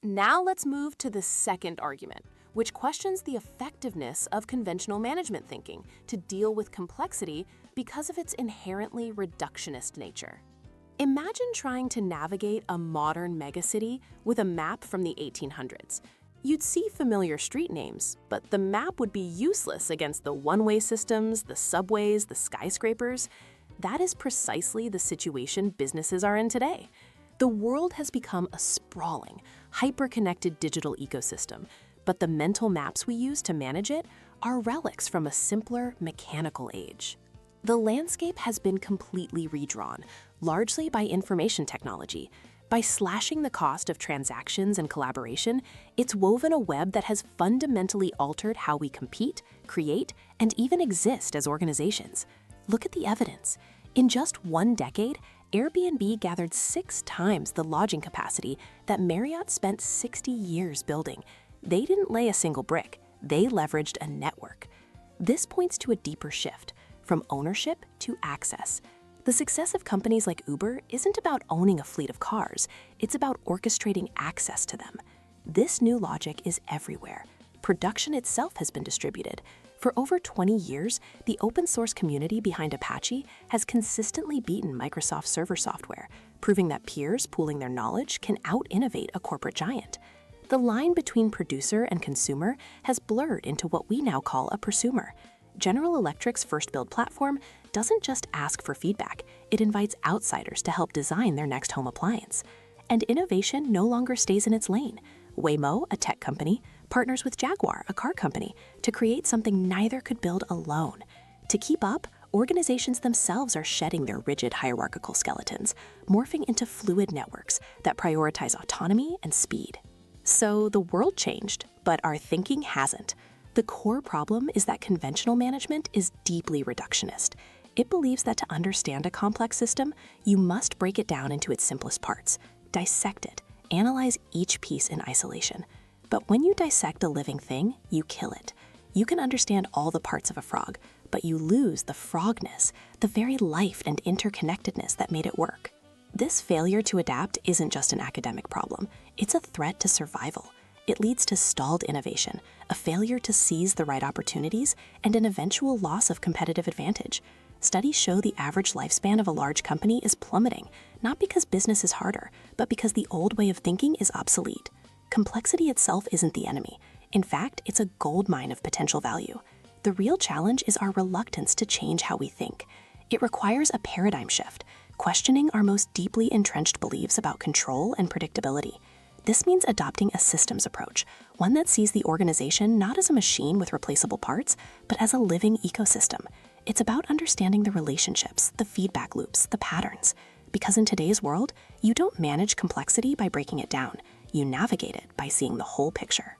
Now let's move to the second argument, which questions the effectiveness of conventional management thinking to deal with complexity because of its inherently reductionist nature. Imagine trying to navigate a modern megacity with a map from the 1800s. You'd see familiar street names, but the map would be useless against the one-way systems, the subways, the skyscrapers. That is precisely the situation businesses are in today. The world has become a sprawling, hyper-connected digital ecosystem, but the mental maps we use to manage it are relics from a simpler, mechanical age. The landscape has been completely redrawn, largely by information technology. By slashing the cost of transactions and collaboration, it's woven a web that has fundamentally altered how we compete, create, and even exist as organizations. Look at the evidence. In just one decade, Airbnb gathered 6 times the lodging capacity that Marriott spent 60 years building. They didn't lay a single brick, they leveraged a network. This points to a deeper shift, from ownership to access. The success of companies like Uber isn't about owning a fleet of cars, it's about orchestrating access to them. This new logic is everywhere. Production itself has been distributed. For over 20 years, the open source community behind Apache has consistently beaten Microsoft server software, proving that peers pooling their knowledge can out-innovate a corporate giant. The line between producer and consumer has blurred into what we now call a prosumer. General Electric's first build platform doesn't just ask for feedback, it invites outsiders to help design their next home appliance. And innovation no longer stays in its lane. Waymo, a tech company, partners with Jaguar, a car company, to create something neither could build alone. To keep up, organizations themselves are shedding their rigid hierarchical skeletons, morphing into fluid networks that prioritize autonomy and speed. So the world changed, but our thinking hasn't. The core problem is that conventional management is deeply reductionist. It believes that to understand a complex system, you must break it down into its simplest parts, dissect it, analyze each piece in isolation. But when you dissect a living thing, you kill it. You can understand all the parts of a frog, but you lose the frogness, the very life and interconnectedness that made it work. This failure to adapt isn't just an academic problem, it's a threat to survival. It leads to stalled innovation, a failure to seize the right opportunities, and an eventual loss of competitive advantage. Studies show the average lifespan of a large company is plummeting, not because business is harder, but because the old way of thinking is obsolete. Complexity itself isn't the enemy. In fact, it's a goldmine of potential value. The real challenge is our reluctance to change how we think. It requires a paradigm shift, questioning our most deeply entrenched beliefs about control and predictability. This means adopting a systems approach, one that sees the organization not as a machine with replaceable parts, but as a living ecosystem. It's about understanding the relationships, the feedback loops, the patterns. Because in today's world, you don't manage complexity by breaking it down. You navigate it by seeing the whole picture.